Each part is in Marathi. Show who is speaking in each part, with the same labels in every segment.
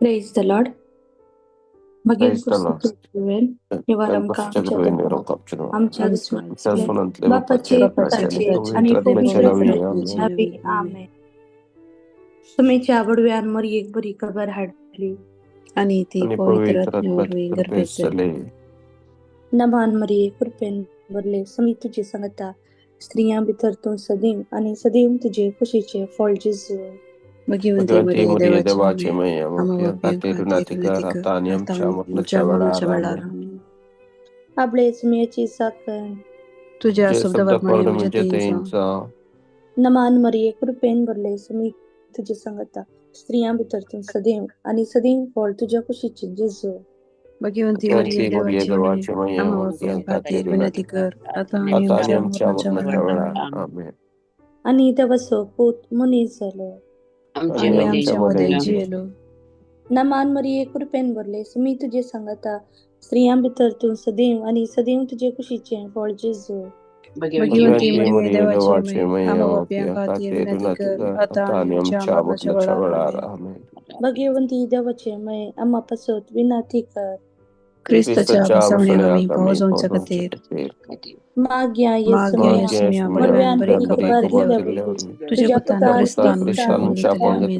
Speaker 1: Praise the Lord. Magim
Speaker 2: Praise the Lord.
Speaker 1: kursiwen niwalamka आमच्या दसमाचे बापाचे पुताचे आणि पवित्र आमेन. तुमेची आवडव्यान मरी एक बरी खबर हाडली
Speaker 3: आणि ती पवित्र गर्भेतले
Speaker 1: नमान मरिये कृपेन बरले समी तुझे सांगता स्त्रियां भितर तू सदैव आणि सदैव तुझे खुशीचे फळ जेजू.
Speaker 3: भगवंती मरिये देवाचे
Speaker 1: आपले स्मेची साकण
Speaker 3: तुझ्या शब्दात म्हणजे
Speaker 1: नमान मरिये कृपेन बरले समी तुझे सांगता स्त्रियां भितर तू सदैव आणि सदैव फळ तुझ्या खुशीचे जेजू.
Speaker 3: भगवंती मरिये देवाचे खातीर विनंती कर आता आणि आमच्या मरणाच्या वेळा
Speaker 2: आमेन.
Speaker 1: आणि तेव्हा पोत मनीस झालो
Speaker 3: आम्ही आमच्यामध्ये जियलो.
Speaker 1: नमान मरिये कृपेन भरले मी तुझे सांगता स्त्रियां भितर तू सदैव आणि सदैव तुझे खुशीचे फळ जेजू.
Speaker 3: भगवंती मरिये देवाचे आम्हा खातीर विनंती कर आता आणि आमच्या मरणाच्या वेळा आमेन.
Speaker 1: भगवंती देवाचे मय आम्हा पासत विनंती कर
Speaker 3: ख्रिस्ताच्या बसवणे आम्ही पोहोचवच्या खातीर
Speaker 1: माग्या
Speaker 3: येसुया
Speaker 1: मरव्यान
Speaker 3: बरी
Speaker 1: बरी
Speaker 3: खबर
Speaker 1: खबर
Speaker 3: दिल्यावर
Speaker 1: दिल्यावर
Speaker 3: तुझ्या पुतान क्रिस्तान शापून घेतले आम्ही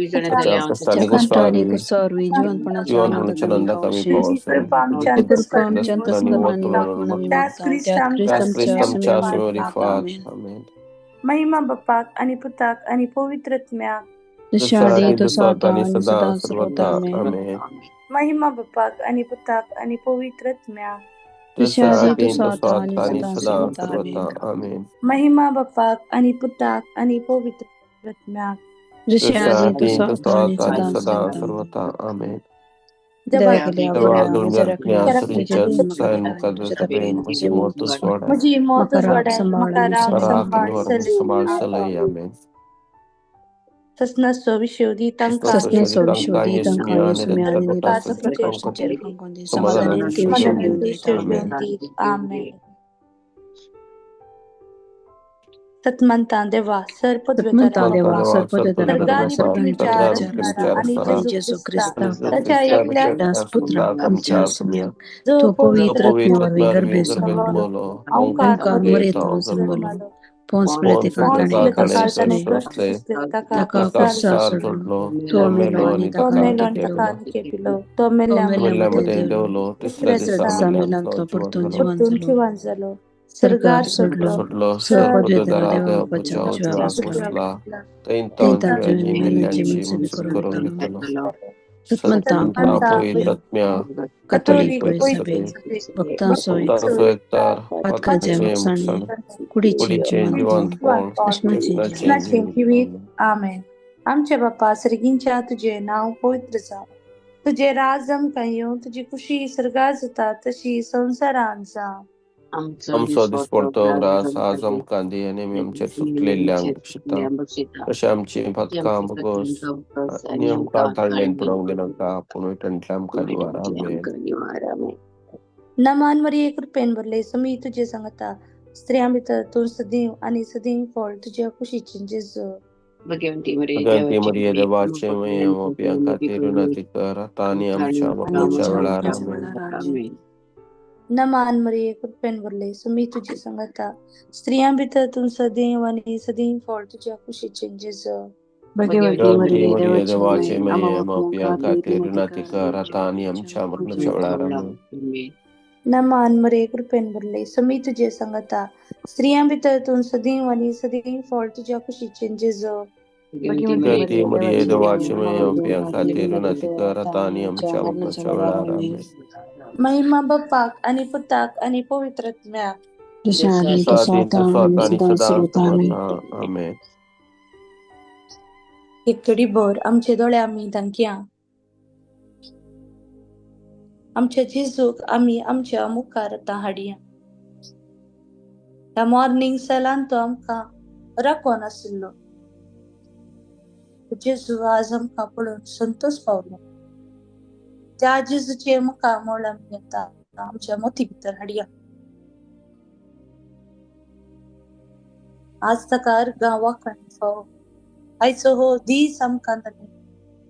Speaker 3: जन्मलेल्या कंटाळी कुसारवी जीवनपणाच्या आनंदात आम्ही पावशी
Speaker 1: कृपा आमच्या
Speaker 3: कृपा आमच्या अंतस्करणाने वाकून आम्ही मागता त्यात ख्रिस्तांच्या समेवारी आमेन.
Speaker 1: महिमा बापाक आणि पुताक आणि पवित्रत्म्याक
Speaker 3: जशा आधी तसा आता आणि सदा सर्वदा आमेन.
Speaker 1: महिमा बापाक आणि पुताक आणि पवित्रत्म्याक
Speaker 3: जशा आधी तसा आता आणि सदा सर्वदा आमेन.
Speaker 1: महिमा बापाक आणि पुताक आणि पवित्रत्म्याक
Speaker 3: जशा आधी तसा आता आणि सदा सर्वदा
Speaker 2: आमेन.
Speaker 3: दया केली
Speaker 1: मुझी मौत
Speaker 2: संभाळ सलई आमेन.
Speaker 1: ससनस्व विशोधी तंका आमेन. सतमंता देवा
Speaker 3: सर्पदेवा
Speaker 1: आणि जेजू ख्रिस्ता त्याच्या
Speaker 3: एकल्याच पुत्र आमच्या सम्यक तो पवित्र आत्म्यावर गर्भे संभवलो ओंकार मरेतून जन्मलो पोंस पिलाते काळताने कष्ट सोसले ताका कुरसार सोडलो तो मेलो आणि ताका
Speaker 1: पिलो तो
Speaker 3: मेल्यामध्ये देवलो तिसऱ्या दिवसा मेलांतलो परतून जीवन झालो सरकार सोडलो सर्वपदवीधरा देवा बचाव जीवास बसला मेल्याची मिळसमी करून घेतलो सतमंता पवित्रत्म्या कॅथोलिक सभे भक्तांचो एकतार पातकांचे मुक्साणी कुडीचे जिवंतपण कृष्णाचे
Speaker 1: जीवित आमेन. आमचे बाप्पा सर्गींच्या तुझे नाव पवित्र जाव तुझे राज आमकां येवं तुझी खुशी सर्गार जाता तशी संवसारांत जावं.
Speaker 2: आमचो दिसपडतो ग्रास आज आमकां दी आनी आमी आमचेर चुकलेल्यांक बक्षिता तशें आमची पथकां बगोस आनी आमकां ताळणेन पडोवंक दिनाका पूण विटंतल्या आमकां निवार आमेन.
Speaker 1: नमान मरिये कृपेन भरले समी तुझे सांगता स्त्रियां भितर तूं सदैव आणि सदैव फळ तुझ्या खुशीचे जेजू.
Speaker 2: भगवंती मरिये देवाचे मोपयां खातीर विनंती कर आता आनी आमच्या मरणाच्या वेळार आमेन.
Speaker 1: नमान मरिये कृपेन भरले समी तुझे सांगता स्त्रियां भितर तूं सदैव आणि सदैव फळ तुझ्या खुशीचे जेजू.
Speaker 3: भगवंती मरिये देवाचे
Speaker 2: मोपयां खातीर विनंती कर आता आनी आमच्या मरणाच्या वेळार आमेन.
Speaker 1: नमान मरिये कृपेन भरले समी तुझे सांगता स्त्रियां भितर तूं सदैव आणि सदैव फळ तुझ्या खुशीचे जेजू.
Speaker 2: भगवंती मरिये देवाचे मोपयां खातीर विनंती कर आता आनी आमच्या मरणाच्या वेळार आमेन.
Speaker 1: महिमा बापाक आणि पुताक आणि पवित्रत्म्याक
Speaker 2: आमेन.
Speaker 1: एकडी भर आमचे दोळे आमी धांकया आमच्या जेजूक आमी आमच्या मुखार आतां हाडया. ह्या मॉर्निंग सेलान तो आमकां राखोन आशिल्लो जेजू आज आमकां पळोवन संतोष पावलो त्या जेजूचे मुखार मोळ आमी आतां आमच्या मोती भितर हाडया. आज ताका गांवांत फावो आयचो हो दीस आमकां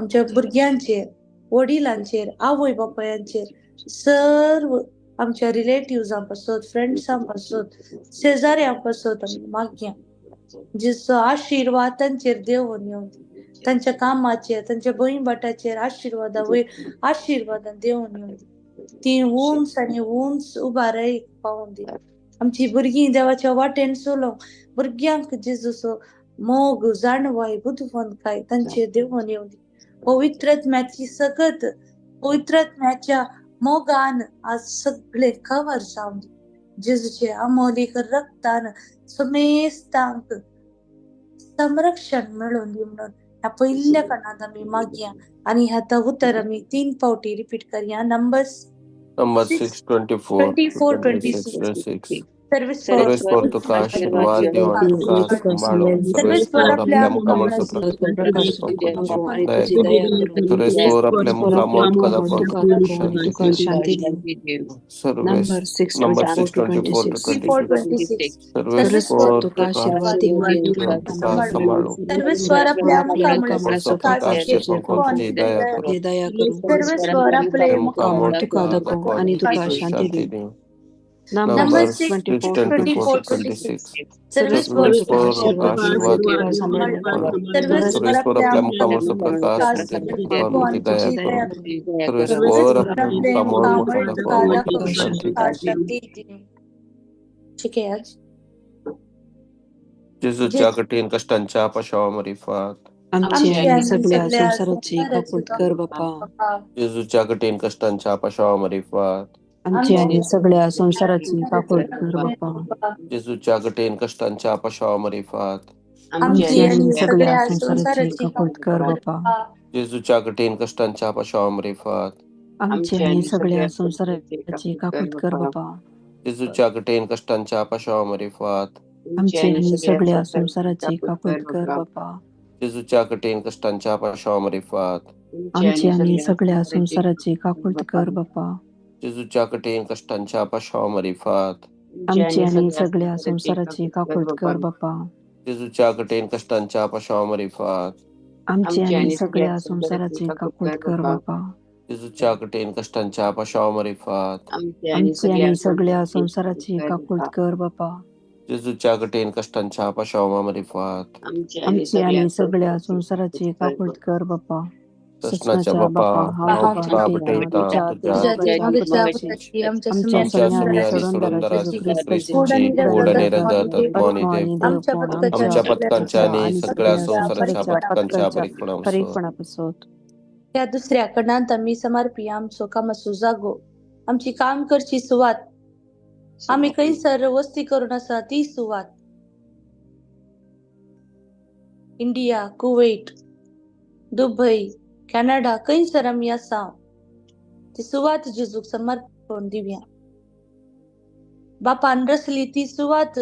Speaker 1: आमच्या भुरग्यांचेर, वडिलांचेर, आवय बापायांचेर, सर्व आमच्या रिलेटिव्हजां पासत, फ्रेंड्सां पासत, शेजाऱ्यां पासत आमी मागया जेचो आशीर्वाद तांचेर देवून येवन तांच्या कामाचेर, तांच्या भयण भाटाचेर आशीर्वादान देवून येवन ती उंच आनी उंच उबारायक पावून दी. आमची भुरगीं देवाच्या वाटेन चलोवंक, भुरग्यांक जेजूचो मोग जाणवाय बुदवंतकाय तांचेर देवून येवन दी. पवित्रात्म्याची सकत पवित्रात्म्याच्या मोगान आज सगळे कवर जावन दी. जेजूचे अमोलीक रक्तान समेस्तांक संरक्षण मेळोवन दी म्हणून ह्या पयल्या कणात आमी मागया आणि ह्या उतर आमी 3 फावटी रिपीट करया.
Speaker 2: Numbers 6:24 to 26. सर्वेस पर तुका आशीर्वाद देव आणि तुका सांभाळो. सर्वेस पर आपल्या मुखामुळे प्रकाश सर्वेस पर आपल्या मुखामुळे शांती दे. Sarves number 6:24 to 26. सर्वेस पर तुका आशीर्वाद देव आणि तुका सांभाळो.
Speaker 1: सर्वेस पर आपल्या मुखामुळे
Speaker 3: दया करू.
Speaker 1: सर्वेस पर आपले
Speaker 3: मुखामुळे तुका दाखव आणि तुका शांती दे.
Speaker 1: Number 6:24 to 26. सर्वेस पर
Speaker 2: आशीर्वाद सर्वेस पर आपल्या मुखामुळे प्रकाश दया करो. सर्वेस पर आपल्या मुखामुळे शांती दे.
Speaker 1: ठीक आहे. आज
Speaker 2: जेजूच्या कठीण कष्टांच्या पशावामरिफात
Speaker 3: आमची आणि सगळ्या संसाराची कापूट कर बापा.
Speaker 2: जेजूच्या कठीण कष्टांच्या पशावामरिफात
Speaker 3: आमची आणि सगळ्या संसाराची कापूट कर बापा.
Speaker 2: जेजूच्या कठीण कष्टांच्या पशावामरिफात
Speaker 3: आमची आणि सगळ्या संसाराची कापूट कर बापा.
Speaker 2: जेजूच्या कठीण कष्टांच्या पशावामरिफात
Speaker 3: आमची आणि सगळ्या संसाराची कापूट कर बापा.
Speaker 2: जेजूच्या कठीण कष्टांच्या पशावामरिफात
Speaker 3: आमची आणि सगळ्या संसाराची कापूट कर बापा.
Speaker 2: जेजूच्या कठीण कष्टांच्या पशावामरिफात
Speaker 3: आमची आणि सगळ्या संसाराची कापूट कर बापा.
Speaker 2: जेजूच्या कठीण कष्टांच्या पशावामरिफात
Speaker 3: आमची आणि सगळ्या संसाराची कापूट कर बापा.
Speaker 2: जेजूच्या कठीण कष्टांच्या पशावामरिफात
Speaker 3: आमची आणि सगळ्या संसाराची कापूट कर बापा.
Speaker 2: जेजूच्या कठीण कष्टांच्या पशावामरिफात
Speaker 3: आमची आणि सगळ्या संसाराची कापूट कर बापा.
Speaker 2: जेजूच्या कठीण कष्टांच्या पशावामरिफात
Speaker 3: आमची आणि सगळ्या संसाराची कापूट कर बापा.
Speaker 2: ससनाच्या बापा हा बटेता आमच्या समी सोडून ख्रिस्ताची गोड आणि रजत आत्मानी देव आमच्या पथकांच्या आणि सगळ्या संसाराच्या पथकांच्या
Speaker 3: परीक्षणापासून
Speaker 1: त्या दुसऱ्या कणांत आम्ही समर्पी आमचो कामाचो जागो, आमची काम करची सुवात, आम्ही खंयसर वस्ती करून आसा ती सुवात, इंडिया, कुवेट, दुबई, कॅनडा, खंयसर आम्ही आसा ती सुवात जेजूक समर्पण दिवया. बापान रचली ती सुवात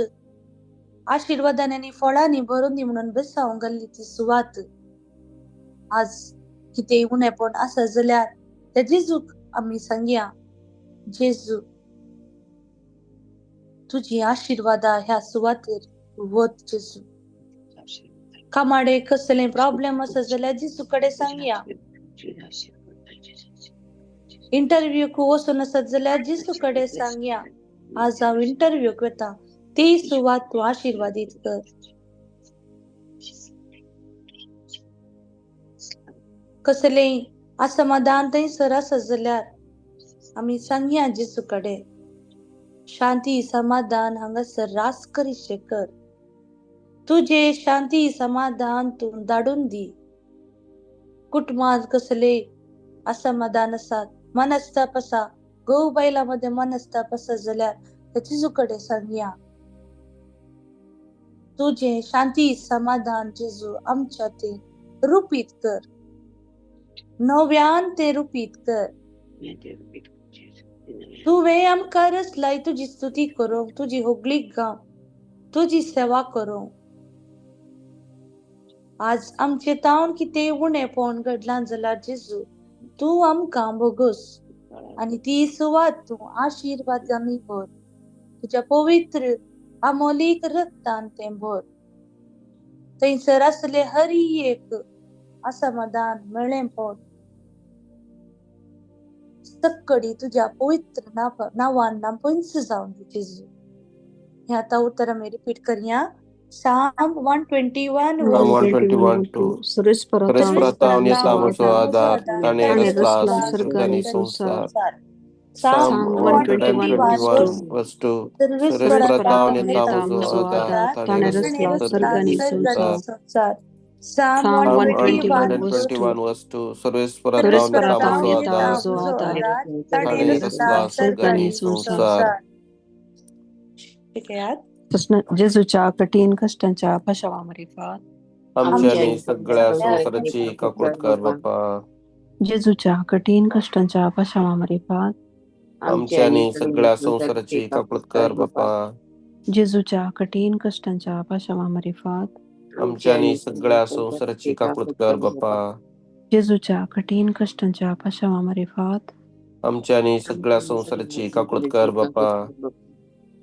Speaker 1: आशीर्वादान आनी फळांनी भरून दी म्हणून बसावंक घाल्ली ती सुवात आज कितें उणेपण आसा जाल्यार त्या जेजूक आमी सांगया, जेजू तुझी आशीर्वादा ह्या सुवातेर वत. जेजू कामाडे कसले प्रॉब्लेम आसा जाल्यार जेजू कडेन सांगया. इंटरव्ह्यूक वचून आसत जाल्यार जेजू कडेन सांगया, आज हांव इंटरव्ह्यूक वता, ती सुवात तूं आशीर्वादीत कर. कसलेय असमाधान थंयसर आसत जाल्यार आमी सांगया जेजू कडेन, शांती समाधान हांगासर रास करीशे कर. तुझे शांती समाधान तू धाडून दी. कुटुंबात कसले असमाधान आसात, मनस्ताप आसा, घोव बायलांमध्ये मनस्ताप आसा जाल्यार जेजू कडेन सांगया. तुझे शांती समाधान जेजू आमच्या ते रूपीत कर, नव्यान ते रूपीत कर. तुवें आमकां रचलाय तुजी स्तुती करूंक, तुजी होगलीक गावंक, तुजी सेवा करूंक. आज आमचे तावन कितें उणेपण घडलां जाल्यार जेजू तूं आमकां भोगोस आनी ती सुवात तूं आशीर्वादांनी भर. तुज्या पवित्र अमोलीक रक्तान तें भर. थंयसर आसले हर एक असमाधान मेळेंपण सकडे तुझ्या पवित्र नावान पंच जाऊन दी जेजू. हे आता उत्तर आम्ही रिपीट करूया. Psalm 121
Speaker 2: Psalm
Speaker 1: verse
Speaker 2: 121:2.
Speaker 3: Service
Speaker 2: Terus peratahunya tamu soadar, taneras las surgani
Speaker 1: Sargani
Speaker 2: sungsar.
Speaker 1: Sungsar.
Speaker 2: Psalm
Speaker 1: Psalm
Speaker 2: 121
Speaker 1: 121
Speaker 2: verse 2.
Speaker 1: Service
Speaker 2: Terus peratahunya
Speaker 1: peratahunya
Speaker 2: tamu soadar, taneras las
Speaker 1: taneras
Speaker 2: surgani
Speaker 1: Sargani
Speaker 2: sungsar.
Speaker 1: Sungsar. Psalm
Speaker 2: Psalm
Speaker 1: 121
Speaker 2: 121 verse 2. Terus
Speaker 1: Service
Speaker 2: peratahunya tamu
Speaker 1: peratahunya
Speaker 2: soadar,
Speaker 1: tamu soadar,
Speaker 2: taneras las surgani sungsar.
Speaker 1: ठीक आहे यात.
Speaker 3: जेजूच्या कठीण कष्टांच्या पशावामरिफात.
Speaker 2: आमच्यानी सगळ्या संसाराची काकुळत कर बापा.
Speaker 3: जेजूच्या कठीण कष्टांच्या पशावामरिफात.
Speaker 2: आमच्यानी सगळ्या संसाराची काकुळत कर बापा.
Speaker 3: जेजूच्या कठीण कष्टांच्या पशावामरिफात.
Speaker 2: आमच्यानी सगळ्या संसाराची काकुळत कर बापा.
Speaker 3: जेजूच्या कठीण कष्टांच्या पशावामरिफात.
Speaker 2: आमच्यानी सगळ्या संसाराची काकुळत कर बापा.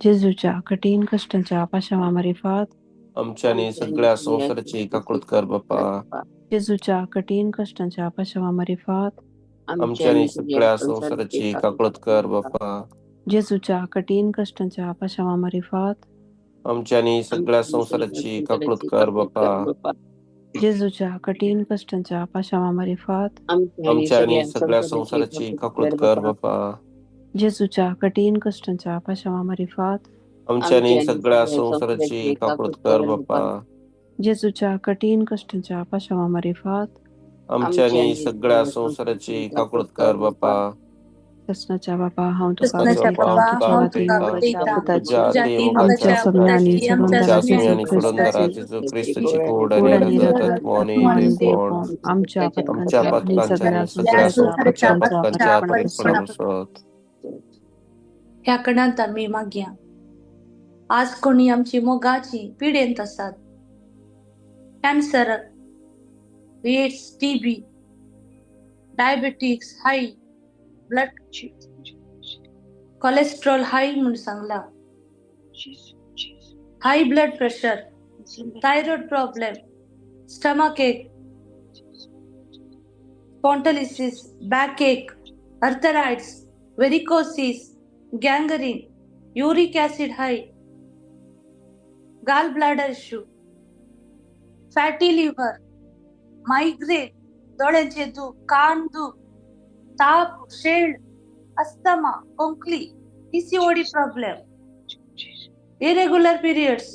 Speaker 3: जेजूच्या कठीण कष्टांच्या पशावामरिफात.
Speaker 2: आमच्यानी सगळ्या संसाराची काकुळत कर बापा.
Speaker 3: जेजूच्या कठीण कष्टांच्या पशावामरिफात.
Speaker 2: आमच्यानी सगळ्या संसाराची काकुळत कर बापा.
Speaker 3: जेजूच्या कठीण कष्टांच्या पशावामरिफात.
Speaker 2: आमच्यानी सगळ्या संसाराची काकुळत कर बापा.
Speaker 3: जेजूच्या कठीण कष्टांच्या पशावामरिफात.
Speaker 2: आमच्यानी सगळ्या संसाराची काकुळत कर बापा.
Speaker 3: जेजूच्या कठीण कष्टांच्या पशावामरिफात.
Speaker 2: आमच्यानी सगळ्या संसाराची काकुळत कर बापा.
Speaker 3: जेजूच्या कठीण कष्टांच्या पशावामरिफात.
Speaker 2: आमच्यानी सगळ्या संसाराची काकुळत कर बापा.
Speaker 3: कृष्णाच्या बापा हांव तुका
Speaker 1: कृष्णाच्या
Speaker 3: विनयता,
Speaker 1: बाबा
Speaker 3: तुझ्या
Speaker 1: हांव
Speaker 3: तीन
Speaker 1: तुका
Speaker 3: मुखाच्या
Speaker 1: विनयता,
Speaker 3: पुताची,
Speaker 2: तुझ्या तीन
Speaker 3: आमच्या
Speaker 2: मुखाच्या
Speaker 3: सगळ्यांनी
Speaker 1: पुताची, आमच्या
Speaker 2: आमच्या
Speaker 3: सुरंदराची
Speaker 2: सिंहानी
Speaker 3: जेजू ख्रिस्ताची
Speaker 2: सुरंदराची ख्रिस्ताची कोड
Speaker 3: कोड
Speaker 2: आणि
Speaker 3: आणि
Speaker 2: रगत
Speaker 3: रगत
Speaker 2: आत्माने
Speaker 3: आत्माने
Speaker 2: देवपण
Speaker 3: देवपण आमच्या
Speaker 2: आमच्या
Speaker 3: पथकांच्या आणि
Speaker 2: पथकांच्या
Speaker 3: सगळ्या
Speaker 2: आणि सगळ्या
Speaker 3: संसाराच्या
Speaker 2: पथकांच्या
Speaker 3: पथकांचा
Speaker 2: अर्पण
Speaker 3: अर्पण
Speaker 2: असत.
Speaker 1: ह्या कणांत आम्ही मागया. आज कोणी आमची मोगाची पिडेंत असतात. Cancer, AIDS, TB, diabetics high, blood cholesterol high म्हणून सांगला, high blood pressure, thyroid problem, stomach ache, spondylitis, back ache, arthritis, varicosis, gangrene, uric acid high, gall bladder issue, fatty liver, migraine, डोळ्याचे दुख, कान दुख, ताप, शेड, अस्थमा, खोकली, PCOD problem, irregular periods,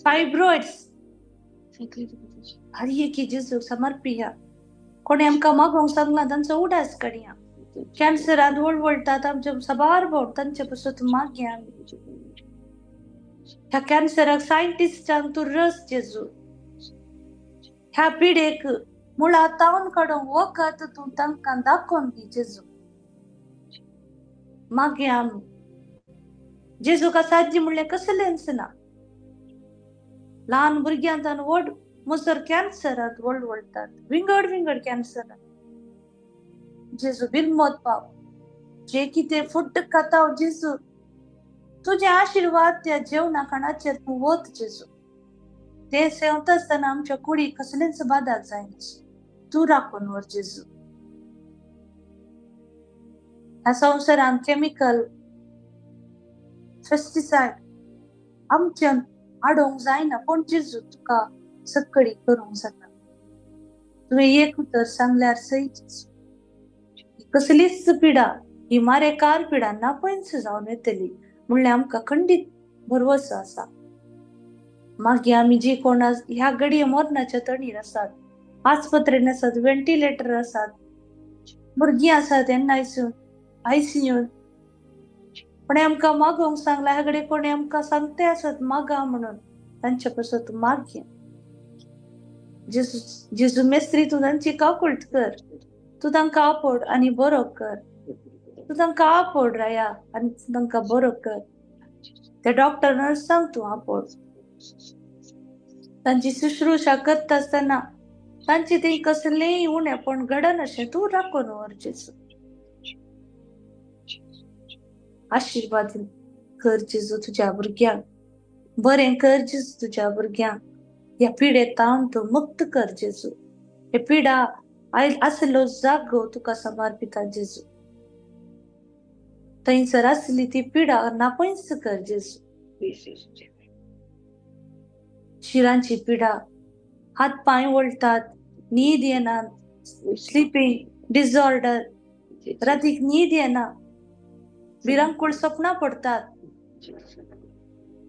Speaker 1: fibroids, हरिये की जेजू समर्पिया. कोणी आमका मागोंक सांगला तांचो उडास काडया. कॅन्सरात वळवळतात आमच्या सबार भोव तांचे पासून मागया आमी. ह्या कॅन्सराक सायंटिस्टांक तू रस जेजू. ह्या पिडेक मुळा तावन काडूंक वखद तू तांकां दाखोवन दी जेजू. मागया आमी. जेजूका साज्य म्हणलें कसलेंच ना. ल्हान भुरग्यांत व्हड मुसर कॅन्सरात वळवळतात. विंगड विंगड कॅन्सरात. जेजू बिनमोत पाव. जे कितें फूड खाता जेजू, तुझे आशीर्वाद त्या जेवणा खाणाचेर तू वत जेजू. ते सेवत असताना आमच्या कुडी कसलेंच बादाक जायना. तू राखून वर जेजू. ह्या संवसारान केमिकल, पेस्टिसाइड आमच्यान हाडूंक जायना, पण जेजू तुका सकडी करूंक जाता. तुवें एक उतर सांगल्यार सई जेजू. कसलीच पिडा ही मारेकार पिडा नापयस जावन येतली म्हणल्यार आमकां खंडीत भरवसो आसा. मागीर आमी जी कोण ह्या घडये मरणाच्या तणीर आसात, आस्पत्रेन आसात, व्हेंटिलेटर आसात, भुरगीं आसात आयसीयून, पण आमकां मागोंक सांगला ह्या घडये कोणी आमकां सांगते आसात मागा म्हणून, तांचे पासून तूं मागया. जेजू मेस्त्री तू तांची काकुळट कर. तू तांकां आपड आणि बरो कर. तू तांकां आपड राया आणि तांकां बरो कर. त्या डॉक्टर नर्सांक तू आपड. तांची शुश्रूषा करता आसतना तांची ती कसलेंय उणेपण घडन अशें तू राखून व्हर जेजू. आशीर्वाद कर जेजू तुज्या भुरग्यांक. बरें कर जेजू तुज्या भुरग्यांक. या पिडेतावन तू मुक्त कर जेजू. हे पिडा असलो जागो तुका समर्पिता जेजू. थंयसर असली ती पिडा नापयस कर जेजू. शिरांची पिडा, हात पाय वळतात, न्हीद येना, स्लीपिंग डिसऑर्डर, रातीक न्हीद येना, विरंकूळ स्वप्नां पडतात,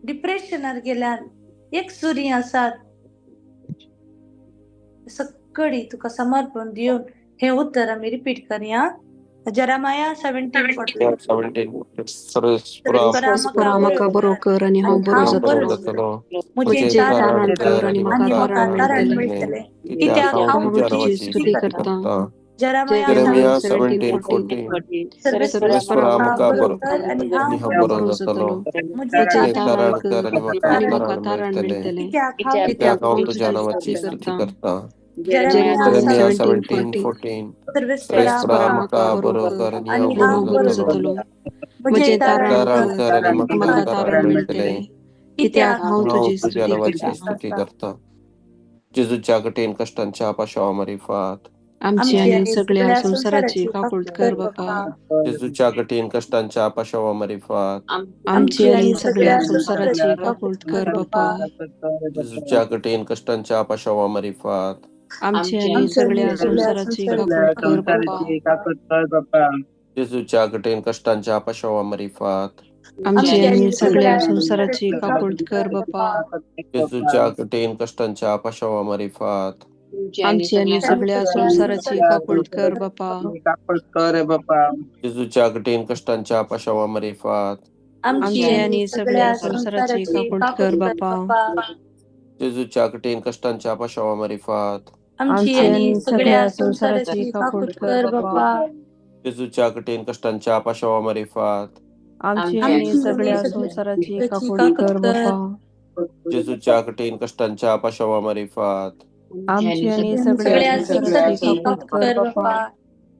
Speaker 1: डिप्रेशनार गेल्यान एक सुरी आसात, सगळी तुका समर्पण दिवन हे उत्तर आमी रिपीट करया. जरमाया 17:14.
Speaker 2: 17 सर्वेस्परा
Speaker 3: परस्परा म्हाका बरो कर आणि हांव बरो जातलो.
Speaker 1: म्हजें
Speaker 3: म्हजें
Speaker 1: तारण
Speaker 3: तारण कर आणि
Speaker 1: आनी
Speaker 3: म्हाका
Speaker 1: म्हाका
Speaker 3: तारण
Speaker 1: तारण
Speaker 3: मेळटलें.
Speaker 1: मेळटलें.
Speaker 2: कित्याक हांव तुज्या
Speaker 3: तुजी
Speaker 2: नांवाची
Speaker 3: स्तुती
Speaker 2: स्तुती
Speaker 3: करता.
Speaker 2: करता.
Speaker 1: जरमाया
Speaker 2: जेरेमिया
Speaker 3: 17:14.
Speaker 2: 17:14
Speaker 3: सर्वेस्परा
Speaker 2: सर्वेस्परा
Speaker 3: म्हाका
Speaker 2: म्हाका
Speaker 3: बरो
Speaker 2: बरो
Speaker 3: कर
Speaker 1: आणि
Speaker 2: आणि हांव
Speaker 3: हांव
Speaker 2: बरो
Speaker 3: बरो
Speaker 2: जातलो.
Speaker 3: जातलो.
Speaker 1: म्हजें
Speaker 3: म्हजें
Speaker 2: म्हजें
Speaker 3: तारण
Speaker 2: तारण कर आणि म्हाका
Speaker 3: आणि म्हाका
Speaker 2: तारण
Speaker 3: तारण
Speaker 2: मेळटलें.
Speaker 3: मेळटलें.
Speaker 1: कित्याक
Speaker 2: कित्याक हांव तुज्या
Speaker 3: तुजी
Speaker 2: नांवाची
Speaker 3: स्तुती
Speaker 2: स्तुती
Speaker 3: करता.
Speaker 2: करता.
Speaker 1: जरमाया
Speaker 2: जेरेमिया
Speaker 3: 17:14.
Speaker 2: 17:14
Speaker 1: सर्वेस्परा
Speaker 2: सर्वेस्परा
Speaker 3: म्हाका
Speaker 2: म्हाका
Speaker 3: बरो
Speaker 2: बरो
Speaker 3: कर
Speaker 2: कर आणि
Speaker 1: आणि
Speaker 2: हांव
Speaker 3: आणि
Speaker 2: बरो
Speaker 3: हांव बरो
Speaker 2: जातलो.
Speaker 3: जातलो.
Speaker 1: म्हजें
Speaker 3: म्हजें तारण
Speaker 2: तारण कर आणि
Speaker 3: कर
Speaker 2: म्हाका
Speaker 3: म्हाका
Speaker 2: तारण
Speaker 3: तारण
Speaker 2: मेळटलें.
Speaker 3: मेळटलें. कित्याक हांव
Speaker 2: हांव
Speaker 3: तुजी
Speaker 2: तुज्या
Speaker 3: स्तुती
Speaker 2: नांवाची
Speaker 3: करता.
Speaker 2: स्तुती करता. जेजूच्या कठीण कश्टांच्या पाशवा मारिफात,
Speaker 3: आमची आणि सगळ्या संसाराची काकूळ कर बापा.
Speaker 2: जेजूच्या कठीण कष्टांच्या पाशवा मारिफात,
Speaker 3: आमची आणि सगळ्या संसाराची काकूळ कर बापा.
Speaker 2: जेजूच्या कठीण कष्टांच्या पाशवा मारिफात,
Speaker 3: आमची आणि सगळ्या संसाराची काकूळ कर बापा.
Speaker 2: जेजूच्या कठीण कष्टांच्या पाशवा मारिफात,
Speaker 3: आमची आणि सगळ्या संसाराची काकूळ कर बापा.
Speaker 2: जेजूच्या कठीण कष्टांच्या पाशवा मारिफात,
Speaker 3: आमची आणि सगळ्या संसाराची काकूळ कर बापा.
Speaker 2: जेजूच्या कठीण कष्टांच्या पाशवा मारिफात,
Speaker 3: आमची आणि सगळ्या संसाराची काकूळ कर बापा.
Speaker 2: जेजूच्या कठीण कष्टांच्या पाशवा मारिफात,
Speaker 3: आमची आणि सगळ्या संसाराची काकूळ कर बापा.
Speaker 2: जेजूच्या कठीण कष्टांच्या पाशवा मारिफात,
Speaker 3: आमची आणि सगळ्या संसाराची काकूळ कर बापा.
Speaker 2: जेजूच्या कठीण कष्टांच्या पाशवा मारिफात,
Speaker 3: आमची आणि सगळ्या संसाराची काकूळ कर बापा.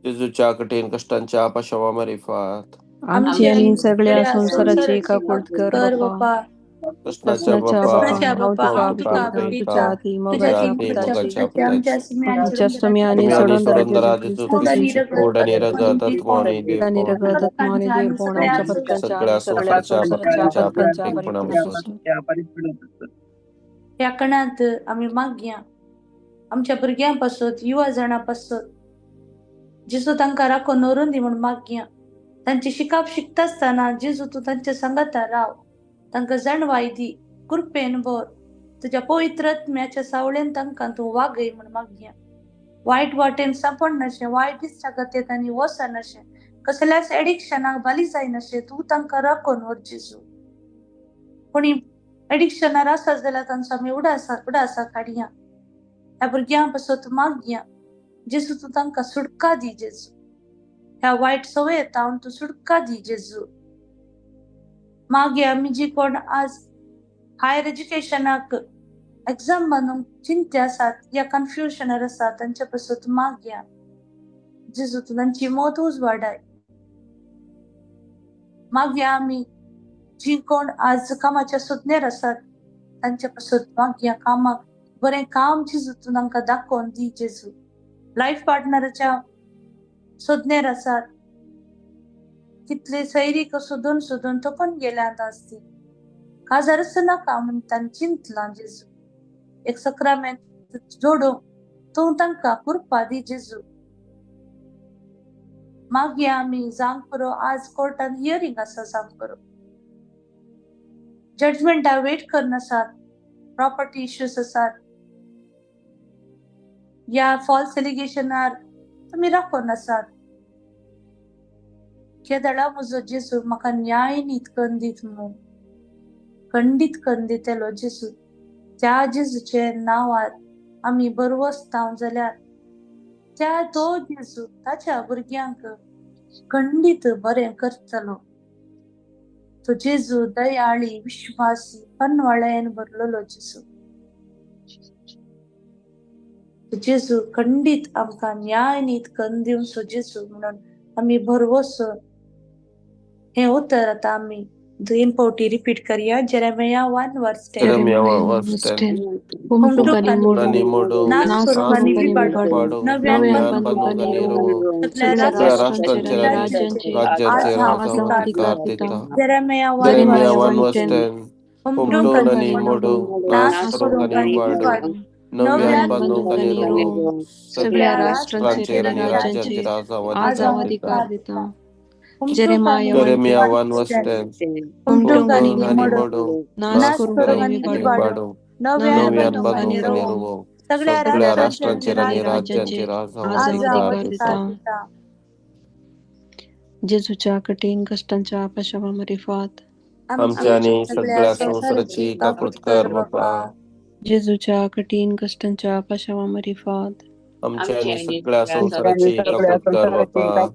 Speaker 2: जेजूच्या कठीण कष्टांच्या पाशवा मारिफात,
Speaker 3: आमची आणि सगळ्या संसाराची काकूळ कर बापा.
Speaker 2: कृष्णाच्या
Speaker 3: कृष्णाच्या
Speaker 2: बापा
Speaker 3: बापा हाव तुका तुझ्या आधी मगाच्या पुताची तुझ्या आणि सोडून दरा जेजू तुझी
Speaker 2: ओढणी रगत आत्माने
Speaker 3: आणि
Speaker 2: देव
Speaker 3: रगत आत्माने देव पण आमच्या पत्त्यांच्या आणि सगळ्या संसाराच्या पत्त्यांच्या
Speaker 1: ह्या कणात आम्ही मागया आमच्या भुरग्यांपासून युवा जणांपासून जेजू तांकां राखून नरून दी म्हूण मागया. तांची शिकाप शिकता आसतना जेजू तूं तांच्या संगता राव, तांकां जाणवाय दी, कृपेन भर, तुज्या पवित्र आत्म्याच्या सावळेन तांकां तूं वागय म्हूण मागया. वायट वाटेन सापड नशें, वायट इश्टागतेंत आनी वसनशें, कसल्याच एडिक्शनाक बली जायनशें तूं तांकां राखून व्हर जेजू. कोणी एडिक्शनार आसा जाल्यार तांचो आमी उडासा काडया. ह्या भुरग्यां पासून मागया जेजू तूं तांकां सुटका दी जेजू. ह्या वायट सवयेतावन तूं सुटका दी जेजू. मागया आमी जी कोण आज हायर एज्युकेशनाक एग्जाम बांदूंक चिंते आसात या कन्फ्युजनार आसात तांचे पासून मागया जेजू तूं तांची मोत उजवाडाय. मागया आमी जी कोण आज कामाच्या सोदण्यार आसात तांचे पासून मागया कामाक बरें काम जेजू तूं तांकां दाखोवन दी जेजू. लायफ पार्टनराच्या सोदण्यार आसात, कितले सैरीक सोदून सोदून थकून गेल्यात आसती, काजारच नाका म्हूण तांणी चिंतलां जेजू. एक सक्रामेंत जोडूंक तूं तांकां कृपा दी जेजू. मागया आमी जांग करो आज कोर्टान हियरिंग आसा जांग करो, जजमेंटा वेट करनासात, प्रॉपर्टी इश्यूज आसात या फॉल्स एलिगेशनार तुमी राखून आसात. केदळा म्हजो जेजू म्हाका न्याय नीत करून दीत म्हणून खंडीत करून दितेलो जेजू. त्या जेजूचे नांवार आमी बरवस्ताव जाल्यार त्या तो जेजू ताच्या भुरग्यांक खंडीत बरें करतलो. तो जेजू दयाळी, विश्वासी, कनवळेन भरलेलो जेजू. जेजू खंडीत आमकां न्याय नीत करून दिवचो जेजू म्हणून आमी भरवोस हे उतर आतां आमी दोन पावटी रिपीट करूया. Jeremiah 1:10.
Speaker 2: Jeremiah
Speaker 3: Jeremiah
Speaker 2: 1:10.
Speaker 3: Humtukani modu,
Speaker 2: Nani modu,
Speaker 1: नासकरुनी
Speaker 3: नासकरुनी
Speaker 1: विभाडो,
Speaker 3: विभाडो,
Speaker 1: नव्यान
Speaker 3: नव्यान
Speaker 2: नव्यान
Speaker 1: बंधू
Speaker 3: बंधुकानी
Speaker 2: बंधुकानी
Speaker 3: रोवो,
Speaker 2: रोवो.
Speaker 1: सगळ्या
Speaker 3: सगळ्या
Speaker 2: राष्ट्रांचे
Speaker 3: राष्ट्रांचे आणि
Speaker 2: आणि
Speaker 1: राज्यांचे
Speaker 3: राज्यांचे
Speaker 2: राज्याचे
Speaker 1: आज
Speaker 3: आज
Speaker 1: अधिकार
Speaker 3: अधिकार
Speaker 2: अधिकार
Speaker 1: देता.
Speaker 3: देता.
Speaker 2: देता.
Speaker 1: Jeremiah 1:10.
Speaker 2: Jeremiah
Speaker 3: 1:10.
Speaker 2: 1:10.
Speaker 1: हुमणुकनी
Speaker 2: Humtukani
Speaker 1: मोडो,
Speaker 2: modu,
Speaker 1: नासकरुनी
Speaker 2: naskरुnkani badu.
Speaker 1: विभाडो,
Speaker 2: नव्यान
Speaker 3: नव्यान
Speaker 1: नव्यान
Speaker 2: बंधुकानी
Speaker 3: बंधुकानी
Speaker 1: बंधू
Speaker 2: रोवो.
Speaker 3: रोवो,
Speaker 2: सगळ्या
Speaker 3: सगळ्या
Speaker 2: राष्ट्रांचे
Speaker 3: राष्ट्रांचे आणि
Speaker 2: आणि राज्यांचे
Speaker 3: राज्यांचे
Speaker 2: राजावा
Speaker 3: आज
Speaker 2: अधिकार देता.
Speaker 1: अधिकार
Speaker 3: अधिकार देता.
Speaker 1: देता.
Speaker 3: Jeremiah
Speaker 2: Jeremiah
Speaker 3: 1:10.
Speaker 2: 1:10.
Speaker 3: हुमटुकानी
Speaker 2: Humtukani
Speaker 3: मोडो,
Speaker 2: modu,
Speaker 3: नासकरुnkani
Speaker 2: naskrunkani
Speaker 3: विभाडो,
Speaker 2: badu.
Speaker 1: नव्यान
Speaker 2: नव्यान
Speaker 3: नव्यान
Speaker 2: बंधुकानी
Speaker 3: रोवो,
Speaker 2: रोवो.
Speaker 1: सगळ्या
Speaker 2: सगळ्या
Speaker 1: राष्ट्रांचे
Speaker 2: राष्ट्रांचे आणि
Speaker 3: राज्यांचे
Speaker 2: राज्यांचे राजावा
Speaker 3: आज
Speaker 2: अधिकार
Speaker 3: अधिकार
Speaker 2: देता.
Speaker 3: देता. जेजूच्या कठीण कष्टांच्या पाशवामध्ये फात.
Speaker 2: आमच्या आणि सगळ्या संसाराची काकुळत कर बापा.
Speaker 3: जेजूच्या कठीण कष्टांच्या पाशवामध्ये फात.
Speaker 2: आमच्या आणि सगळ्या संसाराची काकुळत कर बापा.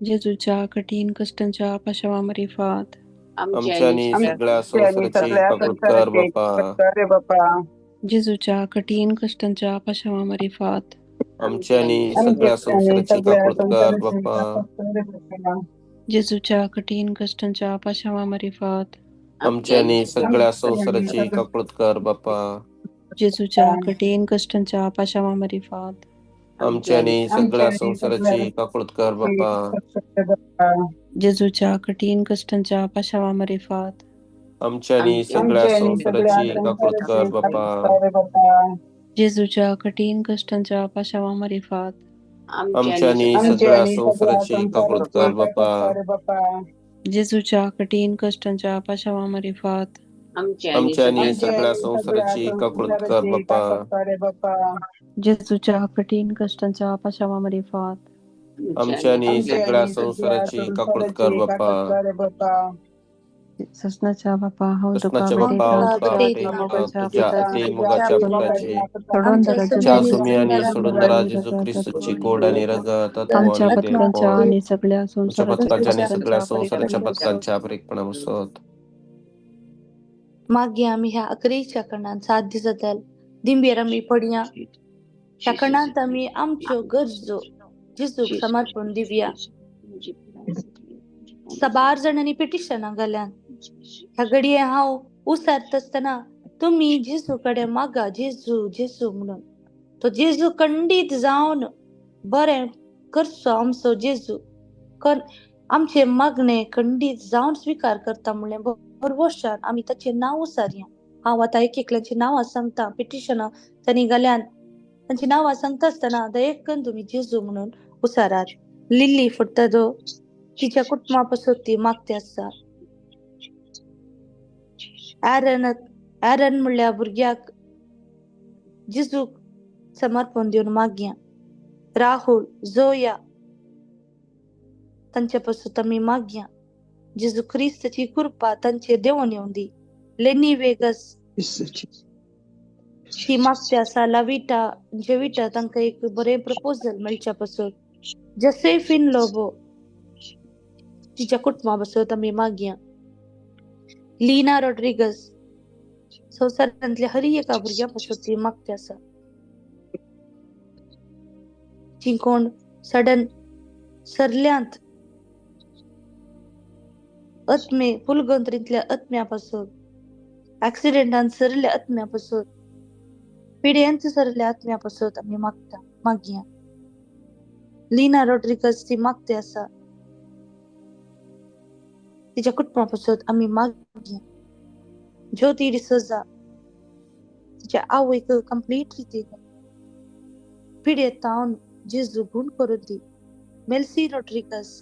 Speaker 3: जेजूच्या कठीण कष्टांच्या पाशवामध्ये फात.
Speaker 2: आमच्या आणि सगळ्या संसाराची काकुळत कर बापा.
Speaker 3: जेजूच्या कठीण कष्टांच्या पाशवामध्ये फात.
Speaker 2: आमच्या आणि सगळ्या संसाराची काकुळत कर बापा.
Speaker 3: जेजूच्या कठीण कष्टांच्या पाशवामध्ये फात.
Speaker 2: आमच्या आणि सगळ्या संसाराची काकुळत कर बापा.
Speaker 3: जेजूच्या कठीण कष्टांच्या पाशवामध्ये फात.
Speaker 2: आमच्या आणि सगळ्या संसाराची काकुळत कर बापा.
Speaker 3: जेजूच्या कठीण कष्टांच्या पाशवामध्ये फात.
Speaker 2: आमच्या आणि सगळ्या संसाराची काकुळत कर बापा.
Speaker 3: जेजूच्या कठीण कष्टांच्या पाशवामध्ये फात.
Speaker 2: आमच्या आणि सगळ्या संसाराची काकुळत कर बापा.
Speaker 3: जेजूच्या कठीण कष्टांच्या पाशवामध्ये फात.
Speaker 2: आमच्या आणि सगळ्या संसाराची काकुळत कर बापा.
Speaker 3: जेजूच्या कठीण कष्टांच्या पाशवामध्ये फात.
Speaker 2: आमच्या आणि सगळ्या संसाराची काकुळत कर बापा.
Speaker 3: ससनाच्या बापा हौदुका
Speaker 2: कृष्णाच्या बाप्पा तुझ्या ते मुगाच्या फुलाचे च्या तुम्ही आणि सोडून राजेजू ख्रिस्तची कोड आणि रगत
Speaker 3: आमच्या
Speaker 2: आत्मवाने
Speaker 3: पथकांच्या
Speaker 2: देव
Speaker 3: आणि सगळ्या
Speaker 2: आमच्या
Speaker 3: संसाराच्या
Speaker 2: पथकाच्या आणि सगळ्या
Speaker 3: पथकांच्या
Speaker 2: संसाराच्या
Speaker 3: परिपूर्ण
Speaker 2: पथकांच्या परिपूर्ण
Speaker 1: मागे आम्ही ह्या अकरेच्या कणांत साथ दिसतल दिंबेर आम्ही पडया ह्या कणांत आम्ही आमच्यो गरजो जिजूक समर्पण दिवया. सबार जणांनी पिटिशनां घाल्यान ह्या घडये हांव उसारत असतना तुम्ही जेजू कडे मागा जेजू जेजू म्हणून. तो जेजू खंडीत जावन बरें करचो आमचो जेजू. आमचे मागणे खंडीत जावन स्वीकार करता म्हणलें भरवशान आमी ताचे नांव उसारया. हांव आतां एक एकल्यांची नांवां सांगता. पिटिशनां तांणी घाल्यान तांची नांवां सांगता आसतना दयेकन तुमी जेजू म्हणून उसारात. लिली फुट्टादो तिच्या कुटुंबा पासून ती मागते आसा. ॲरन म्हणल्या भुरग्याक जेजूक समर्पण दिवन मागया. राहुल जोया तांचे पासून आमी मागया. जेजू ख्रिस्ताची कृपा तांचे देवून येवं दी. लेनी वेगस ती मागते आसा. लाविटा जेविटा तांकां एक बरें प्रपोजल मेळच्या पासून. जोसेफीन लोबो तिच्या कुटुंबा पासून आमी मागया. लीना रॉड्रिगस संवसारांतल्या हर एका भुरग्या पासून ती मागते आसा. जी कोण सडन सरल्यांत आत्मे फुलगंतरींतल्या आत्म्या पासून ऍक्सिडेंटान सरल्या आत्म्या पासून पिड्यांत सरल्या आत्म्या पासून आमी मागया. लीना रॉड्रिगस ती मागते आसा. तिच्या कुटुंबा पासून आमी मागया. ज्योती डिसोजा तिच्या आवयक कंप्लीट रितीन पिड्येतावन जेजू गूण करून दी. मेल्सी रॉड्रिगस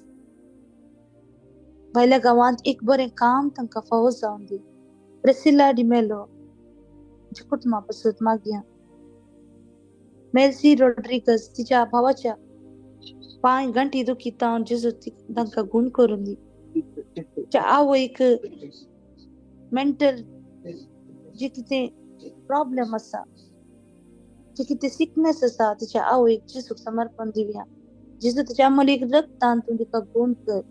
Speaker 1: भायल्या गांवांत एक बरें काम तांकां फावो जावन दी. प्रेसिला डिमेलो तिच्या कुटुंबा पासून मागया. मेल्सी रॉड्रिगस तिच्या भावाच्या पांय गांठी दुखीतावन जेजू तांकां गूण करून दी. तिच्या आवयक मेंटल जे कितें प्रॉब्लेम आसा जे कितें सिकनेस आसा तिच्या आवयक जेजूक समर्पण दिवया. जेजू तिच्या अमोलीक रगतान तूं तिका गूण कर.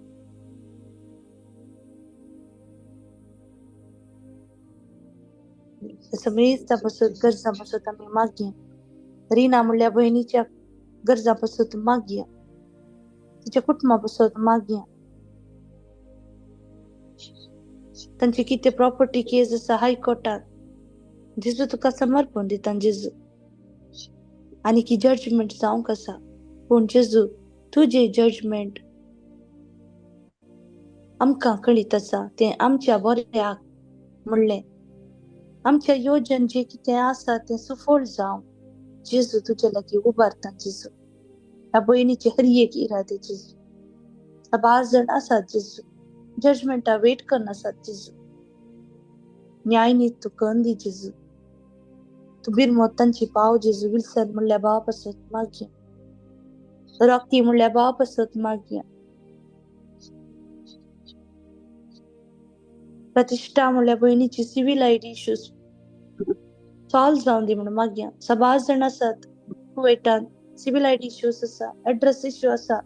Speaker 1: सगळींच्या पासून गरजा पासून आमी मागया. रिना म्हणल्या बहिणीच्या गरजा पासून मागया. तिच्या कुटुंबा पासून मागया. तांची कितें प्रॉपर्टी केस आसा हायकोर्टात, जेजू तुका समर्पण दिता जेजू. आनी की जजमेंट जावंक आसा, पूण जेजू तुजें जजमेंट आमकां कळीत आसा, तें आमच्या बऱ्याक म्हणलें. आमच्या योजन जे कितें आसा तें सफळ जावं. जेजू तुजे लागीं उबारता जेजू. ह्या भयणीचे हर एक इरादे जेजू. ह्या 12 जाण आसात जेजू, जजमेंटा वेट करन आसात जेजू. न्याय नीत तू करून दी जेजू. तू बिरमोत तांची पाव जेजू. विल्सन म्हणल्या भावा पासत मागया, रॉकी म्हणल्या भावा पासत मागया, प्रतिष्ठा म्हणल्या भयणीची सिव्हिल आयडी इश्यूज सॉल्व जावन दी म्हणून मागया. 12 जाण आसात कुवेटान, सिव्हिल आयडी इश्यूज आसा, एड्रेस इश्यू आसा.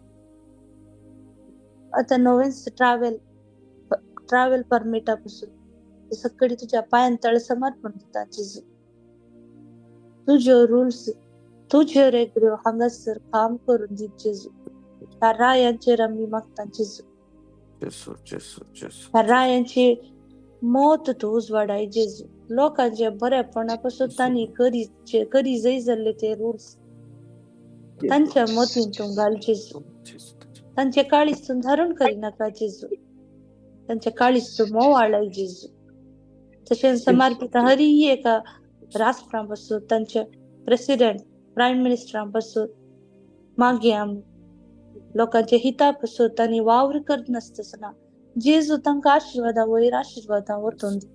Speaker 1: आता नवें ट्रॅव्हल परमिटा पासून ते सगळी तुझ्या पांयान तळ समर्पण दिता जेजू. तुज्यो रुल्स, तुज्यो रेग्यो हांगासर काम करून दी जेजू. ह्या रायांचेर आमी मागता जेजू. ह्या रायांची मोत तू उजवाडाय जेजू. लोकांचे बरेपणा पासून तांणी करी जय जाल्ले ते रुल्स तांच्या मतीन तू घाल जेजू. तांचे काळीज तू धारण करिनाका जेजू. तांच्या काळीज तू मोवाळय जेजू. तशें समर्पिता हर एका राष्ट्रां पासून, तांचे प्रेसिडेंट, प्रायम मिनिस्टरां पासून मागया आमी. लोकांच्या हिता पासून तांणी वावर करत नासतना जेजू तांकां आशिर्वादा वयर आशिर्वादा वतून दी.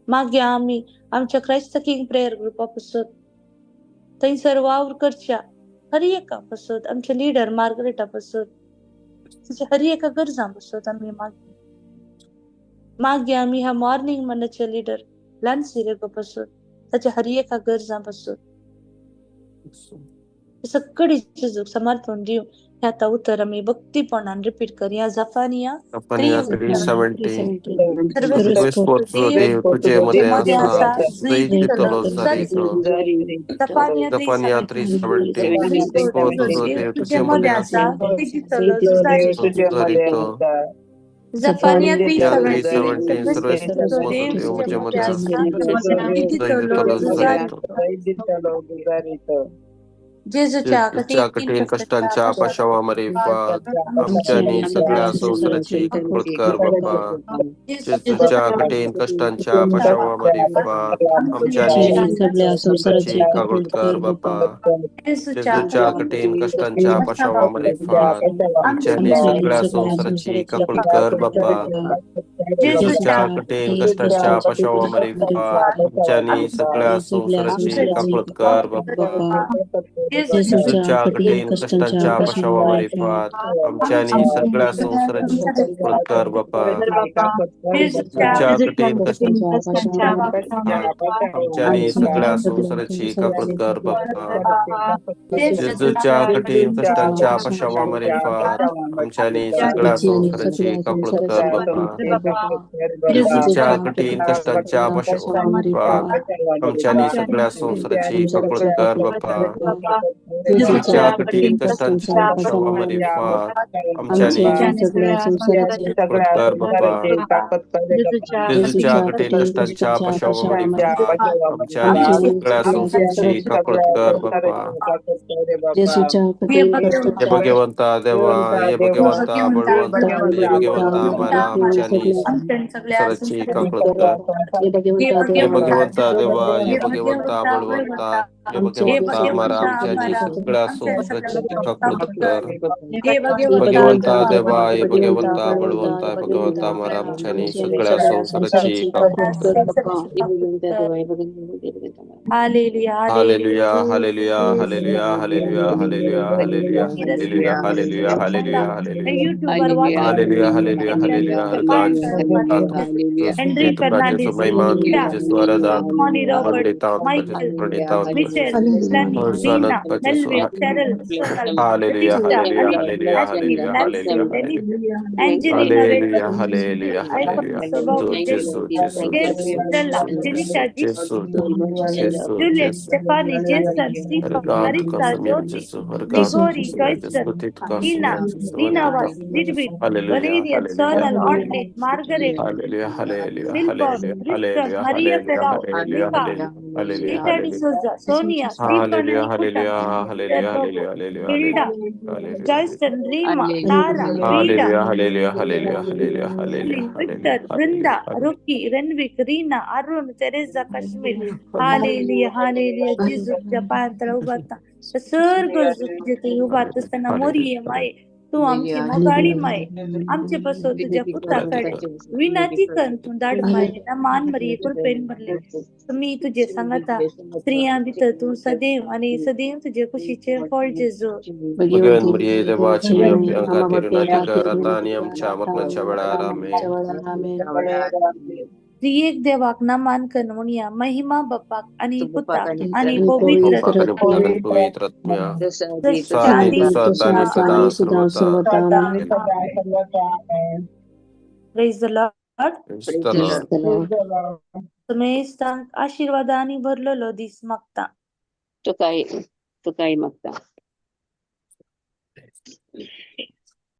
Speaker 1: मागया आमी आमच्या क्रायस्त किंग प्रेयर ग्रुपा पासून थंयसर वावर करच्या हर एका पासून, आमचे लिडर मार्गरेटा पासून, तांच्या हर एका गरजां पासून आमी मागया आमी ह्या मॉर्निंग मनाचे लिडर लान्सी रेगो पासून, ताच्या हर एका गरजां पासून सगळी जेजूक समर्पण दिवं. हे आता उतर आमी भक्तीपणान रिपीट करूया. जफानिया
Speaker 2: 3:17
Speaker 1: सर्वेस्पोर्तो
Speaker 2: देव तुझे मध्ये
Speaker 1: आसा,
Speaker 2: आसा,
Speaker 1: जय दितलो
Speaker 2: जारी
Speaker 1: जफानिया
Speaker 2: 3:17
Speaker 1: सर्वेस्पोर्तो देव तुझे मध्ये आसा, जय दितलो
Speaker 2: जारी
Speaker 1: जफानिया 3:17
Speaker 2: सर्वेस्पोर्तो
Speaker 1: देव
Speaker 2: देव
Speaker 1: तुझे
Speaker 2: तुझे
Speaker 1: मध्ये
Speaker 2: मध्ये
Speaker 1: आसा,
Speaker 2: आसा,
Speaker 1: जय दितलो जेजूच्या
Speaker 2: कठीण कष्टांच्या पाशवामार्फत आमच्यानी सगळ्या संसाराची कपट कर बाप्पा. जेजूच्या कठीण कष्टांच्या पाशवामार्फत आमच्यानी सगळ्या संसाराची कपट कर बाप्पा. जेजूच्या कठीण कष्टांच्या पाशवामार्फत आमच्यानी सगळ्या संसाराची कपट कर बाप्पा. जेजूच्या कठीण कष्टांच्या पाशवामार्फत आमच्यानी सगळ्या संसाराची कपट कर बाप्पा. जेजूच्या कठीण कष्टांच्या पाशवामार्फत आमच्यानी सगळ्या संसाराची कपट कर बाप्पा. जेजूच्या कठीण कष्टांच्या पाशवामार्फत आमच्यानी सगळ्या संसाराची कपट कर बाप्पा. जेजूच्या कठीण कष्टांच्या पाशवामार्फत आमच्यानी सगळ्या संसाराची कपट कर बाप्पा. जेजूच्या कठीण कष्टांच्या पाशवामार्फत आमच्यानी सगळ्या संसाराची कपट कर बाप्पा. जेजूच्या कठीण कष्टांच्या पाशवामार्फत आमच्यानी सगळ्या संसाराची कपट कर बाप्पा. जेजूच्या कठीण कष्टांच्या पाशवामार्फत आमच्यानी सगळ्या संसाराची कपट कर बाप्पा. हे भगवंता देवा, हे भगवंता बळवंता, हे भगवंता आम्हाला आमच्यानी संसाराची कपट कर. हे भगवंता देवा, हे भगवंता बळवंता, हे भगवंता आम्हाला आमच्यानी सगळ्या संसाराची कपट कर. भगवंता देवा, हे भगवंता बळवंता, हे भगवंता आम्हाला आमच्यानी सगळ्या संसाराची कपट कर.
Speaker 1: Hallelujah
Speaker 2: hallelujah, hallelujah, hallelujah, hallelujah, hallelujah, hallelujah, hallelujah, hallelujah, hallelujah, hallelujah, hallelujah, hallelujah, hallelujah. हर काज
Speaker 1: हेनरी फर्नांडिस,
Speaker 2: महिमा तुझे स्वरदान Pranita
Speaker 1: Rachel,
Speaker 3: Hallelujah.
Speaker 1: Lani,
Speaker 2: Hosanna,
Speaker 1: Rina,
Speaker 2: Baptist,
Speaker 1: Melvin, Cheryl, Sonal,
Speaker 2: Hallelujah,
Speaker 1: Leticia,
Speaker 2: hallelujah,
Speaker 1: Alicia,
Speaker 2: hallelujah,
Speaker 1: Ashley,
Speaker 2: hallelujah,
Speaker 1: Nancy,
Speaker 2: hallelujah,
Speaker 1: Denise,
Speaker 2: hallelujah.
Speaker 1: Angelina,
Speaker 2: Hallelujah,
Speaker 1: Veda,
Speaker 2: hallelujah, hallelujah.
Speaker 1: Alfonso, Bob,
Speaker 2: Jesus, Jesus,
Speaker 1: James,
Speaker 2: Jesus,
Speaker 1: Stella, Jenica,
Speaker 2: Jesus, Jesus,
Speaker 1: Juliet,
Speaker 2: Jesus.
Speaker 1: Stephanie, Jason, Stephen,
Speaker 2: Arigato,
Speaker 1: Marissa,
Speaker 2: Casamir,
Speaker 1: Jyoti,
Speaker 2: Jesus, Arigato,
Speaker 3: Jesus.
Speaker 1: Gregory,
Speaker 2: Casamir, Jesus,
Speaker 1: Joyson,
Speaker 2: Petit
Speaker 1: Ina,
Speaker 2: Casamir, Jesus,
Speaker 1: Lina
Speaker 2: Arigato.
Speaker 1: Was, Lidwin,
Speaker 2: Hallelujah,
Speaker 1: Valerian,
Speaker 2: hallelujah,
Speaker 1: Sonal,
Speaker 2: hallelujah.
Speaker 1: Audley, Margaret,
Speaker 2: Hallelujah, hallelujah,
Speaker 1: Philbos,
Speaker 2: hallelujah,
Speaker 1: Richard,
Speaker 2: hallelujah,
Speaker 1: Maria
Speaker 2: hallelujah,
Speaker 1: Ferrao,
Speaker 2: hallelujah,
Speaker 1: Mika,
Speaker 2: hallelujah,
Speaker 1: Rita
Speaker 2: hallelujah.
Speaker 1: D'Souza, Sonia, Stephen
Speaker 2: Hallelujah,
Speaker 1: and Ikuta,
Speaker 2: hallelujah,
Speaker 1: Mr.
Speaker 2: hallelujah,
Speaker 1: Bobo,
Speaker 2: hallelujah, hallelujah,
Speaker 1: Hilda,
Speaker 2: hallelujah.
Speaker 1: Joyson, Rima, Tara, Frida,
Speaker 2: Hallelujah, hallelujah, hallelujah, hallelujah, hallelujah,
Speaker 1: Victor,
Speaker 2: hallelujah,
Speaker 1: Brinda,
Speaker 2: hallelujah.
Speaker 1: Ruki, Renvik, Rina, Arun, Teresa, Kashmir. Hallelujah, hallelujah. Jesus, Japan, Tarubata. सर्ग जिथे उभा असताना मोरी माय तू आमची मोकाळी माय आमचे बसव तुझ्या पुत्राकडे विनाची कण तू दाड माय ना मान मरी कृपेन भरले मी तुझे सांगता स्त्रिया भीतर तू सदैव आणि सदैव तुझे खुशीचे फळ जेजू
Speaker 2: Bagaimana meriah debacanya yang katiru nanti ke ratani yang camar ngecabara amin.
Speaker 1: त्रिएक देवाक नामान कनवणिया महिमा बापाक आणि पुताक आणि
Speaker 3: आणि
Speaker 1: पवित्र
Speaker 2: Bapa kani putakan pavitratmya
Speaker 1: सृष्टीच्या
Speaker 2: saat
Speaker 1: आधी
Speaker 2: itu saat tani
Speaker 3: आणि
Speaker 2: sedang
Speaker 3: सुद्धा
Speaker 2: servata.
Speaker 3: सर्वता
Speaker 1: प्रेज द लॉर्ड
Speaker 2: Setelah
Speaker 1: तुम्ही आशीर्वादाने भरलेलो दिस मागता
Speaker 4: तो काही मागता